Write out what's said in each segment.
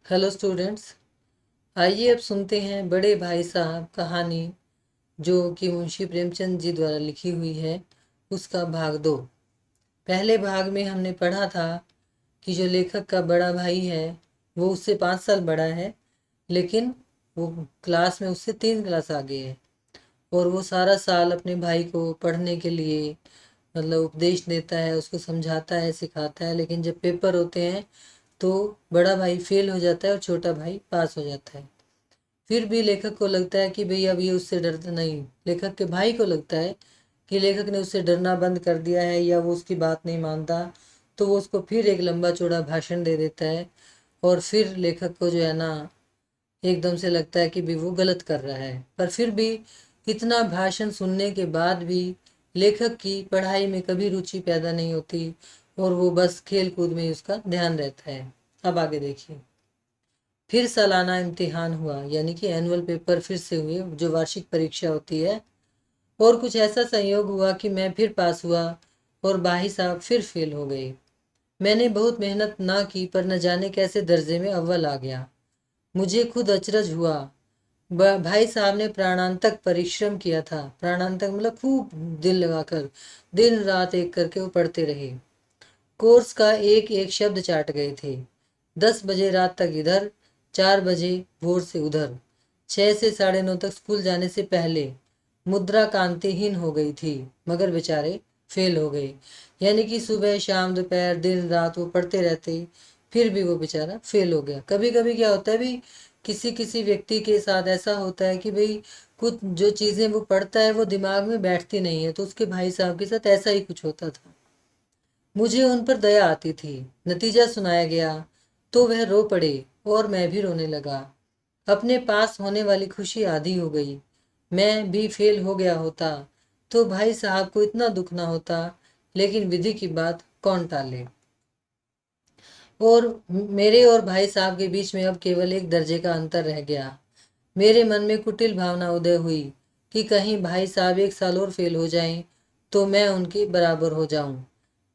Hello students. आइए अब सुनते हैं बड़े भाई साहब कहानी जो कि मुंशी प्रेमचंद जी द्वारा लिखी हुई है, उसका भाग 2। पहले भाग में हमने पढ़ा था कि जो लेखक का बड़ा भाई है वो उससे 5 साल बड़ा है, लेकिन वो क्लास में उससे 3 क्लास आगे है। और वो सारा साल अपने भाई को पढ़ने के लिए उपदेश देता है, उसको समझाता है, सिखाता है। लेकिन जब पेपर होते हैं तो बड़ा भाई फेल हो जाता है और छोटा भाई पास हो जाता है। फिर भी लेखक को लगता है कि भाई अब ये उससे डरता नहीं, लेखक के भाई को लगता है कि लेखक ने उससे डरना बंद कर दिया है या वो उसकी बात नहीं मानता। तो वो उसको फिर एक लंबा चौड़ा भाषण दे देता है। और फिर लेखक को जो है ना, एकदम से लगता है कि भी वो गलत कर रहा है। पर फिर भी इतना भाषण सुनने के बाद भी लेखक की पढ़ाई में कभी रुचि पैदा नहीं होती और वो बस खेल कूद में ही उसका ध्यान रहता है। अब आगे देखिए। फिर सालाना इम्तिहान हुआ, यानी कि एनुअल पेपर फिर से हुए, जो वार्षिक परीक्षा होती है। और कुछ ऐसा संयोग हुआ कि मैं फिर पास हुआ और भाई साहब फिर फेल हो गए। मैंने बहुत मेहनत ना की पर न जाने कैसे दर्जे में अव्वल आ गया। मुझे खुद अचरज हुआ। भाई साहब ने प्राणांतक परिश्रम किया था। प्राणांतक मतलब खूब दिल लगाकर दिन रात एक करके वो पढ़ते रहे। कोर्स का एक एक शब्द चाट गए थे। 10 बजे रात तक इधर, 4 बजे भोर से उधर। 6 से 9:30 तक स्कूल जाने से पहले मुद्रा कांतिहीन हो गई थी, मगर बेचारे फेल हो गए। यानी कि सुबह शाम दोपहर दिन रात वो पढ़ते रहते, फिर भी वो बेचारा फेल हो गया। कभी कभी क्या होता है भी, किसी किसी व्यक्ति के साथ ऐसा होता है कि भाई कुछ जो चीज़ें वो पढ़ता है वो दिमाग में बैठती नहीं है। तो उसके भाई साहब के साथ ऐसा ही कुछ होता था। मुझे उन पर दया आती थी। नतीजा सुनाया गया तो वह रो पड़े और मैं भी रोने लगा। अपने पास होने वाली खुशी आधी हो गई। मैं भी फेल हो गया होता तो भाई साहब को इतना दुख ना होता, लेकिन विधि की बात कौन टाले। और मेरे और भाई साहब के बीच में अब केवल एक दर्जे का अंतर रह गया। मेरे मन में कुटिल भावना उदय हुई कि कहीं भाई साहब एक साल और फेल हो जाएं तो मैं उनके बराबर हो जाऊं।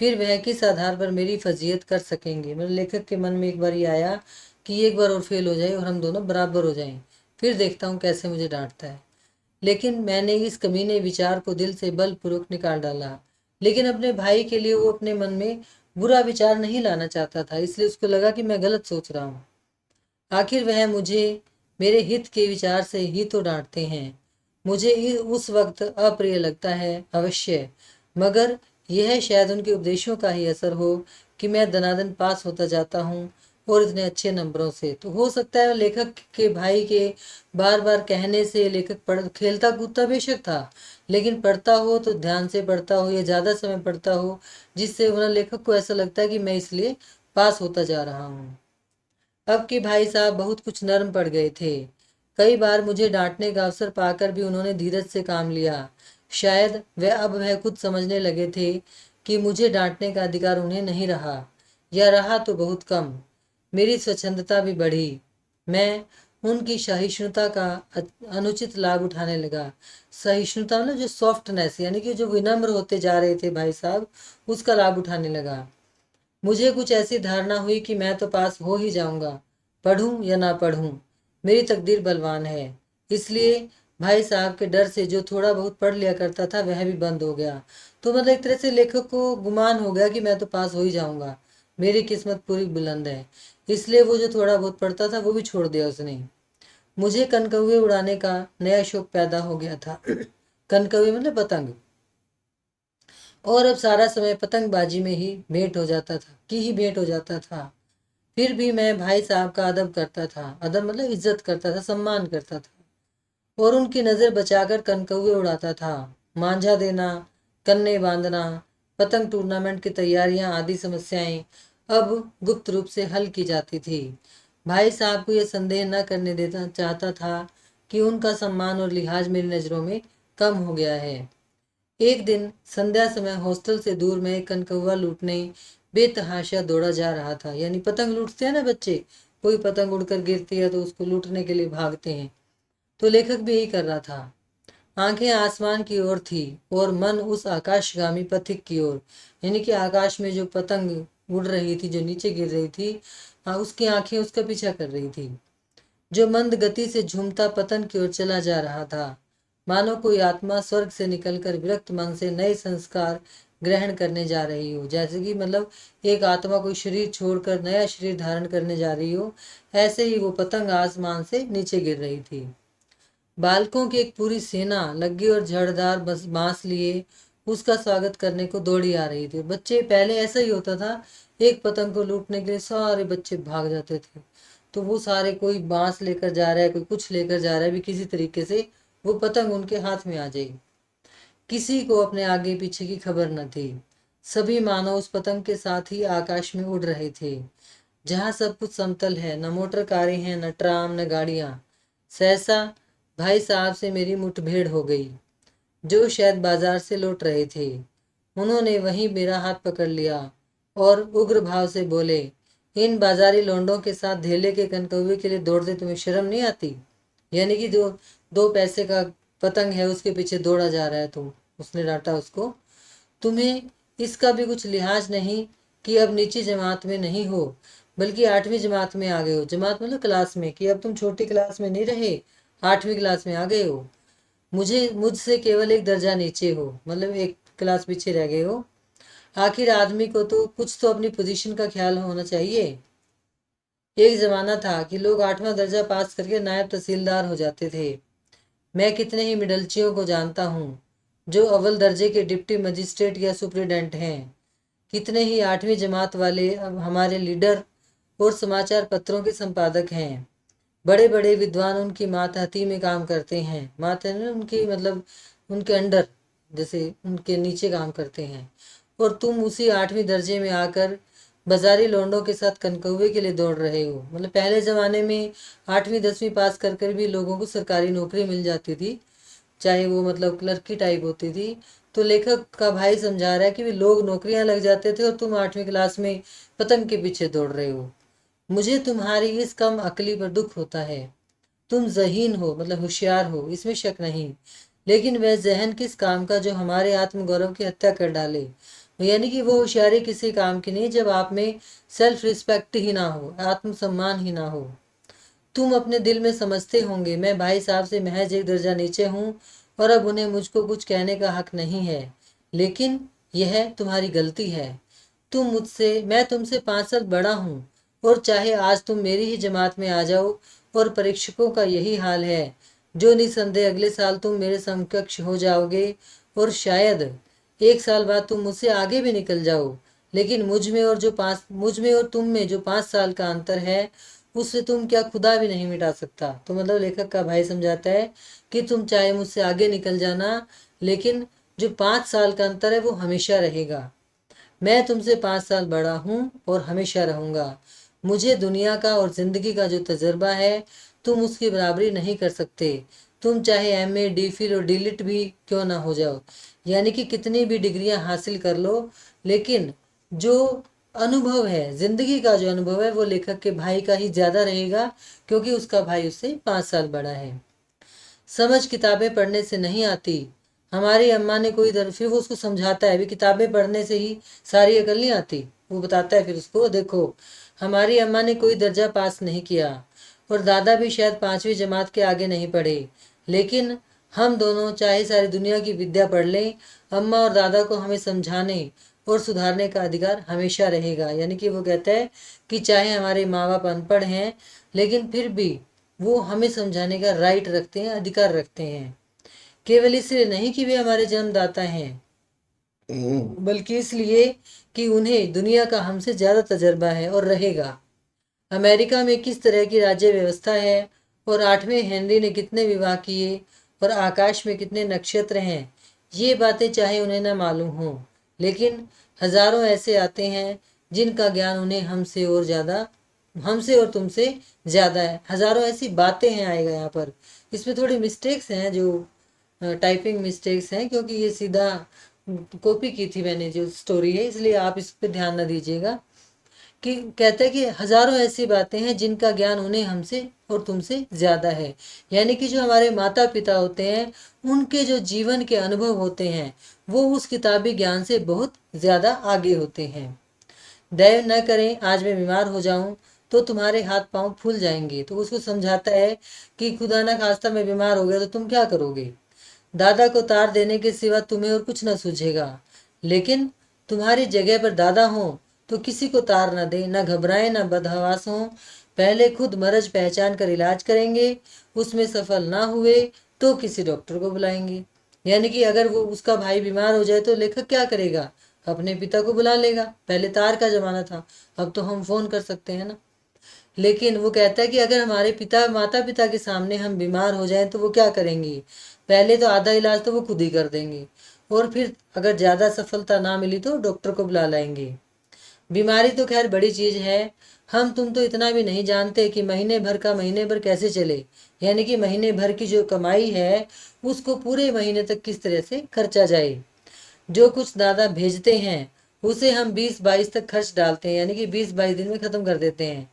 फिर वह किस आधार पर मेरी फजीयत कर सकेंगे। मतलब लेखक के मन में एक बार ये आया कि एक बार और फेल हो जाए और हम दोनों बराबर हो जाएं, फिर देखता हूँ कैसे मुझे डांटता है। लेकिन मैंने इस कमीने विचार को दिल से बलपूर्वक निकाल डाला। लेकिन अपने भाई के लिए वो अपने मन में बुरा विचार नहीं लाना चाहता था, इसलिए उसको लगा कि मैं गलत सोच रहा हूँ। आखिर वह मुझे मेरे हित के विचार से ही तो डांटते हैं। मुझे उस वक्त अप्रिय लगता है अवश्य, मगर यह शायद उनके उपदेशों का ही असर हो कि मैं दनादन पास होता जाता हूँ और इतने अच्छे नंबरों से। तो हो सकता है लेखक के भाई के बार बार कहने से लेखक पढ़ खेलता कूदता बेशक था, लेकिन पढ़ता हो तो ध्यान से पढ़ता हो या ज़्यादा समय पढ़ता हो, जिससे उन्हें लेखक को ऐसा लगता है कि मैं इसलिए पास होता जा रहा हूँ। अब के भाई साहब बहुत कुछ नर्म पड़ गए थे। कई बार मुझे डांटने का अवसर पाकर भी उन्होंने धीरज से काम लिया। शायद वह खुद समझने लगे थे कि मुझे डांटने का अधिकार उन्हें नहीं रहा, या रहा तो बहुत कम। मेरी स्वच्छंदता भी बढ़ी। मैं उनकी सहिष्णुता का अनुचित लाभ उठाने लगा। सहिष्णुता मतलब जो सॉफ्टनेस, यानी कि जो विनम्र होते जा रहे थे भाई साहब, उसका लाभ उठाने लगा। मुझे कुछ ऐसी धारणा हुई कि मैं तो पास हो ही जाऊंगा, पढ़ूं या ना पढ़ूं, मेरी तकदीर बलवान है। इसलिए भाई साहब के डर से जो थोड़ा बहुत पढ़ लिया करता था वह भी बंद हो गया। तो मतलब एक तरह से लेखक को गुमान हो गया कि मैं तो पास हो ही जाऊंगा, मेरी किस्मत पूरी बुलंद है। इसलिए वो जो थोड़ा बहुत पढ़ता था वो भी छोड़ दिया उसने। मुझे कनकौवे उड़ाने का नया शौक पैदा हो गया था। कनकौवे मतलब पतंग। और अब सारा समय पतंगबाजी में ही भेंट हो जाता था। फिर भी मैं भाई साहब का अदब करता था। अदब मतलब इज्जत करता था, सम्मान करता था। और उनकी नज़र बचाकर कनकौवे उड़ाता था। मांझा देना, कन्ने बांधना, पतंग टूर्नामेंट की तैयारियां आदि समस्याएं अब गुप्त रूप से हल की जाती थी। भाई साहब को यह संदेह न करने देता चाहता था कि उनका सम्मान और लिहाज मेरी नज़रों में कम हो गया है। एक दिन संध्या समय हॉस्टल से दूर में एक कनकौवा लूटने बेतहाशा दौड़ा जा रहा था। यानी पतंग लूटते हैं ना बच्चे, कोई पतंग उड़कर गिरती है तो उसको लूटने के लिए भागते हैं। तो लेखक भी यही कर रहा था। आंखें आसमान की ओर थी और मन उस आकाशगामी पथिक की ओर। यानी कि आकाश में जो पतंग उड़ रही थी, जो नीचे गिर रही थी, उसकी आंखें उसका पीछा कर रही थी, जो मंद गति से झूमता पतन की ओर चला जा रहा था, मानो कोई आत्मा स्वर्ग से निकलकर विरक्त मन से नए संस्कार ग्रहण करने जा रही हो। जैसे कि मतलब एक आत्मा कोई शरीर छोड़कर नया शरीर धारण करने जा रही हो, ऐसे ही वो पतंग आसमान से नीचे गिर रही थी। बालकों की एक पूरी सेना लग्गी और झड़दार बांस लिए उसका स्वागत करने को दौड़ी आ रही थी। बच्चे, पहले ऐसा ही होता था, एक पतंग को लूटने के लिए सारे बच्चे भाग जाते थे, तो वो सारे, कोई बांस लेकर जा रहा है, कोई कुछ लेकर जा रहा है, भी किसी तरीके से वो पतंग उनके हाथ में आ जाएगी। किसी को अपने आगे पीछे की खबर न थी। सभी मानव उस पतंग के साथ ही आकाश में उड़ रहे थे, जहाँ सब कुछ समतल है, न मोटर कारें हैं, न ट्राम, न गाड़ियां। सहसा भाई साहब से मेरी मुठभेड़ हो गई, जो शायद बाजार से लौट रहे थे। उन्होंने वहीं मेरा हाथ पकड़ लिया और उग्र भाव से बोले, इन बाजारी लौंडों के साथ धेले के कनकौवे के लिए दौड़ते तुम्हें शर्म नहीं आती? यानी कि जो 2 पैसे का पतंग है उसके पीछे दौड़ा जा रहा है तुम। उसने डांटा उसको, तुम्हें इसका भी कुछ लिहाज नहीं कि अब नीची जमात में नहीं हो, बल्कि 8वीं जमात में आ गए हो। जमात मतलब क्लास में, कि अब तुम छोटी क्लास में नहीं रहे, 8वीं क्लास में आ गए हो। मुझसे केवल एक दर्जा नीचे हो, मतलब एक क्लास पीछे रह गए हो। आखिर आदमी को तो कुछ तो अपनी पोजीशन का ख्याल होना चाहिए। एक जमाना था कि लोग 8वां दर्जा पास करके नायब तहसीलदार हो जाते थे। मैं कितने ही मिडलचियों को जानता हूँ जो अव्वल दर्जे के डिप्टी मजिस्ट्रेट या सुप्रिटेंडेंट हैं। कितने ही 8वीं जमात वाले अब हमारे लीडर और समाचार पत्रों के संपादक हैं। बड़े बड़े विद्वान उनकी मातहती में काम करते हैं। मातहत उनकी मतलब उनके अंडर, जैसे उनके नीचे काम करते हैं। और तुम उसी 8वीं दर्जे में आकर बाजारी लोंडों के साथ कनकौवे के लिए दौड़ रहे हो। मतलब पहले ज़माने में 8वीं 10वीं पास कर कर भी लोगों को सरकारी नौकरी मिल जाती थी, चाहे वो मतलब क्लर्क की टाइप होती थी। तो लेखक का भाई समझा रहा है कि भी लोग नौकरियां लग जाते थे और तुम 8वीं क्लास में पतंग के पीछे दौड़ रहे हो। मुझे तुम्हारी इस कम अकली पर दुख होता है। तुम ज़हीन हो, मतलब होशियार हो, इसमें शक नहीं, लेकिन वह जहन किस काम का जो हमारे आत्मगौरव की हत्या कर डाले। यानी कि वो होशियारी किसी काम की नहीं जब आप में सेल्फ रिस्पेक्ट ही ना हो, आत्मसम्मान ही ना हो। तुम अपने दिल में समझते होंगे मैं भाई साहब से महज एक दर्जा नीचे हूँ और अब उन्हें मुझको कुछ कहने का हक नहीं है, लेकिन यह तुम्हारी गलती है। मैं तुमसे 5 साल बड़ा हूँ, और चाहे आज तुम मेरी ही जमात में आ जाओ, और परीक्षकों का यही हाल है, जो निसंदेह अगले साल तुम मेरे समकक्ष हो जाओगे, और शायद 1 साल बाद तुम मुझसे आगे भी निकल जाओ। लेकिन मुझ में और तुम में जो 5 साल का अंतर है, उससे तुम क्या खुदा भी नहीं मिटा सकता। तो मतलब लेखक का भाई समझाता है कि तुम चाहे मुझसे आगे निकल जाना, लेकिन जो 5 साल का अंतर है वो हमेशा रहेगा। मैं तुमसे 5 साल बड़ा हूँ और हमेशा रहूंगा। मुझे दुनिया का और जिंदगी का जो तजर्बा है, तुम उसकी बराबरी नहीं कर सकते। तुम चाहे MA DPhil और डीलिट भी क्यों ना हो जाओ, यानी कि कितनी भी डिग्रियां हासिल कर लो, लेकिन जो अनुभव है, जिंदगी का जो अनुभव है, वो लेखक के भाई का ही ज्यादा रहेगा, क्योंकि उसका भाई उससे 5 साल बड़ा है। समझ किताबें पढ़ने से नहीं आती। हमारी अम्मा ने फिर वो उसको समझाता है, भी किताबें पढ़ने से ही सारी अकल नहीं आती। वो बताता है फिर उसको, देखो हमारी अम्मा ने कोई दर्जा पास नहीं किया, और दादा भी शायद 5वीं जमात के आगे नहीं पढ़े, लेकिन हम दोनों चाहे सारी दुनिया की विद्या पढ़ लें, अम्मा और दादा को हमें समझाने और सुधारने का अधिकार हमेशा रहेगा। यानी कि वो कहता है कि चाहे हमारे माँ बाप अनपढ़ हैं, लेकिन फिर भी वो हमें समझाने का राइट रखते हैं, अधिकार रखते हैं। केवल इसलिए नहीं कि वे हमारे जन्मदाता हैं, बल्कि इसलिए कि उन्हें दुनिया का हमसे ज्यादा तजर्बा है और रहेगा। अमेरिका में किस तरह की राज्य व्यवस्था है, और 8वें हेनरी ने कितने विवाह किए, और आकाश में कितने नक्षत्र हैं, ये बातें चाहे उन्हें न मालूम हो, लेकिन हजारों ऐसे आते हैं जिनका ज्ञान उन्हें हमसे और तुमसे ज्यादा है। हजारों ऐसी बातें हैं आएगा यहाँ पर। इसमें थोड़ी मिस्टेक्स हैं, जो टाइपिंग मिस्टेक्स हैं, क्योंकि ये सीधा कॉपी की थी मैंने जो स्टोरी है, इसलिए आप इस पर ध्यान न दीजिएगा। कि कहते हैं कि हजारों ऐसी बातें हैं जिनका ज्ञान उन्हें हमसे और तुमसे ज्यादा है। यानी कि जो हमारे माता पिता होते हैं, उनके जो जीवन के अनुभव होते हैं, वो उस किताबी ज्ञान से बहुत ज्यादा आगे होते हैं। दया न करें, आज मैं बीमार हो जाऊं तो तुम्हारे हाथ पांव फूल जाएंगे। तो उसको समझाता है कि खुदा ना खास्ता मैं बीमार हो गया तो तुम क्या करोगे। दादा को तार देने के सिवा तुम्हें और कुछ न सूझेगा, लेकिन तुम्हारी जगह पर दादा हो तो किसी को तार न दे, न घबराए, न बदहवास हो। पहले खुद मर्ज पहचान कर इलाज करेंगे, उसमें सफल ना हुए तो किसी डॉक्टर को बुलाएंगे। यानी कि अगर वो उसका भाई बीमार हो जाए तो लेखक क्या करेगा, अपने पिता को बुला लेगा। पहले तार का जमाना था, अब तो हम फोन कर सकते हैं ना। लेकिन वो कहता है कि अगर हमारे पिता माता पिता के सामने हम बीमार हो जाएं तो वो क्या करेंगे, पहले तो आधा इलाज तो वो खुद ही कर देंगे, और फिर अगर ज़्यादा सफलता ना मिली तो डॉक्टर को बुला लाएंगे। बीमारी तो खैर बड़ी चीज़ है, हम तुम तो इतना भी नहीं जानते कि महीने भर का महीने भर कैसे चले। यानी कि महीने भर की जो कमाई है उसको पूरे महीने तक किस तरह से खर्चा जाए। जो कुछ दादा भेजते हैं उसे हम 20-22 तक खर्च डालते हैं, यानी कि 20-22 दिन में ख़त्म कर देते हैं,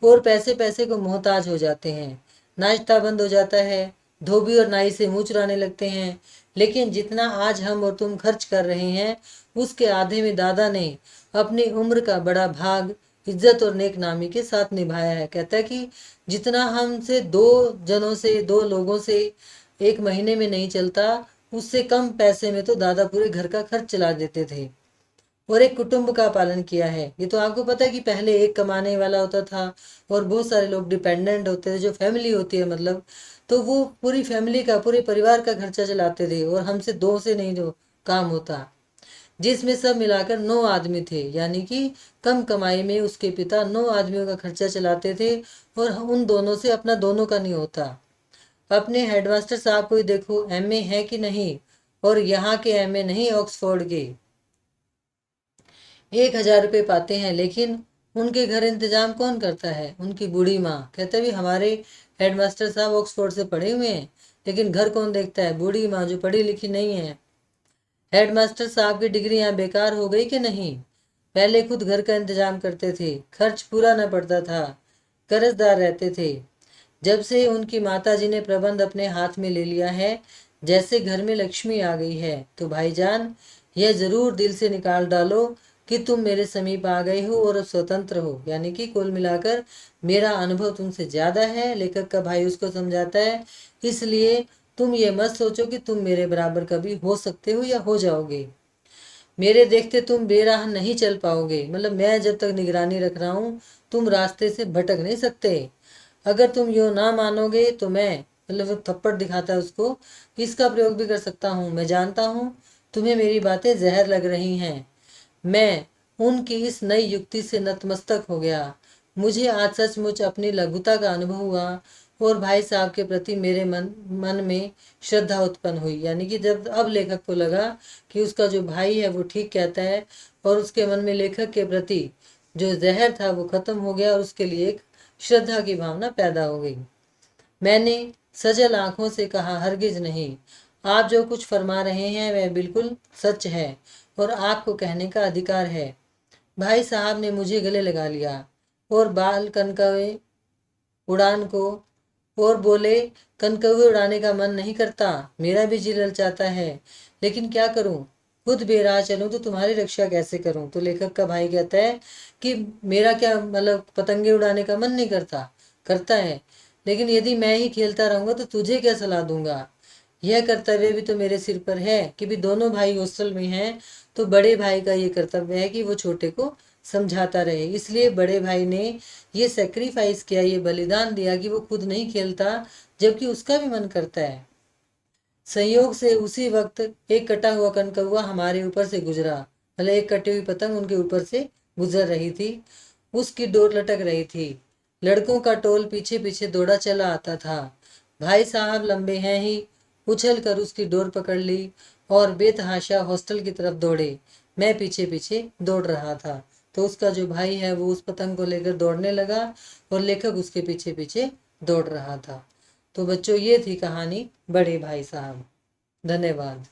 और पैसे पैसे को मोहताज हो जाते हैं। नाश्ता बंद हो जाता है, धोबी और नाई से मुंह चुराने लगते हैं। लेकिन जितना आज हम और तुम खर्च कर रहे हैं उसके आधे में दादा ने अपनी उम्र का बड़ा भाग इज्जत और नेक नामी के साथ निभाया है। कहता है कि जितना हमसे दो लोगों से एक महीने में नहीं चलता, उससे कम पैसे में तो दादा पूरे घर का खर्च चला देते थे और एक कुटुंब का पालन किया है। ये तो आपको पता है कि पहले एक कमाने वाला होता था और बहुत सारे लोग डिपेंडेंट होते थे, जो फैमिली होती है मतलब, तो वो पूरी फैमिली का पूरे परिवार का खर्चा चलाते थे, और हमसे दो से नहीं जो काम होता, जिसमें सब मिलाकर 9 आदमी थे। यानी कि कम कमाई में उसके पिता 9 आदमियों का खर्चा चलाते थे, और उन दोनों से अपना दोनों का नहीं होता। अपने हेडमास्टर साहब को ही देखो, एमए है कि नहीं, और यहाँ के एमए नहीं, ऑक्सफोर्ड के। 1,000 रुपये पाते हैं, लेकिन उनके घर इंतजाम कौन करता है, उनकी बूढ़ी माँ। कहते भी हमारे हेडमास्टर साहब ऑक्सफोर्ड से पढ़े हुए हैं, लेकिन घर कौन देखता है, बूढ़ी माँ जो पढ़ी लिखी नहीं है। हेडमास्टर साहब की डिग्री यहाँ बेकार हो गई कि नहीं। पहले खुद घर का इंतजाम करते थे, खर्च पूरा न पड़ता था, कर्जदार रहते थे। जब से उनकी माताजी ने प्रबंध अपने हाथ में ले लिया है, जैसे घर में लक्ष्मी आ गई है। तो भाईजान, यह जरूर दिल से निकाल डालो कि तुम मेरे समीप आ गए हो और अब स्वतंत्र हो। यानी कि कुल मिलाकर मेरा अनुभव तुमसे ज्यादा है, लेखक का भाई उसको समझाता है, इसलिए तुम ये मत सोचो कि तुम मेरे बराबर कभी हो सकते हो या हो जाओगे। मेरे देखते तुम बेराह नहीं चल पाओगे, मतलब मैं जब तक निगरानी रख रहा हूँ तुम रास्ते से भटक नहीं सकते। अगर तुम यो ना मानोगे तो मैं, मतलब वो थप्पड़ दिखाता है उसको, इसका प्रयोग भी कर सकता हूँ। मैं जानता हूँ तुम्हें मेरी बातें जहर लग रही हैं। मैं उनकी इस नई युक्ति से नतमस्तक हो गया। मुझे आज सचमुच अपनी लघुता का अनुभव हुआ, और भाई साहब के प्रति मेरे मन में श्रद्धा उत्पन्न हुई। यानी कि जब अब लेखक को लगा कि उसका जो भाई है वो ठीक कहता है, और उसके मन में लेखक के प्रति जो जहर था वो खत्म हो गया, और उसके लिए एक श्रद्धा की भावना पैदा हो गई। मैंने सजल आंखों से कहा, हरगिज नहीं, आप जो कुछ फरमा रहे हैं वह बिल्कुल सच है, और आपको कहने का अधिकार है। भाई साहब ने मुझे गले लगा लिया और बाल कनकवे उड़ान को और बोले, कनकवे उड़ाने का मन नहीं करता, मेरा भी जी ललचाता है, लेकिन क्या करूं, खुद बेराह चलूं तो तुम्हारी रक्षा कैसे करूं। तो लेखक का भाई कहता है कि मेरा क्या मतलब, पतंगे उड़ाने का मन नहीं करता, करता है, लेकिन यदि मैं ही खेलता रहूंगा तो तुझे क्या सलाह दूंगा। यह कर्तव्य भी तो मेरे सिर पर है कि भी दोनों भाई हॉस्टल में हैं, तो बड़े भाई का ये कर्तव्य है कि वो छोटे को समझाता रहे। इसलिए बड़े भाई ने ये सेक्रीफाइस किया, ये बलिदान दिया कि वो खुद नहीं खेलता, जबकि उसका भी मन करता है। संयोग से उसी वक्त एक कटा हुआ कनकौआ हमारे ऊपर से गुजरा, मतलब एक कटी हुई पतंग उनके ऊपर से गुजर रही थी, उसकी डोर लटक रही थी। लड़कों का टोल पीछे पीछे दौड़ा चला आता था। भाई साहब लंबे हैं ही, उछल कर उसकी डोर पकड़ ली और बेतहाशा हॉस्टल की तरफ दौड़े। मैं पीछे पीछे दौड़ रहा था। तो उसका जो भाई है वो उस पतंग को लेकर दौड़ने लगा, और लेखक उसके पीछे पीछे दौड़ रहा था। तो बच्चों, ये थी कहानी बड़े भाई साहब। धन्यवाद।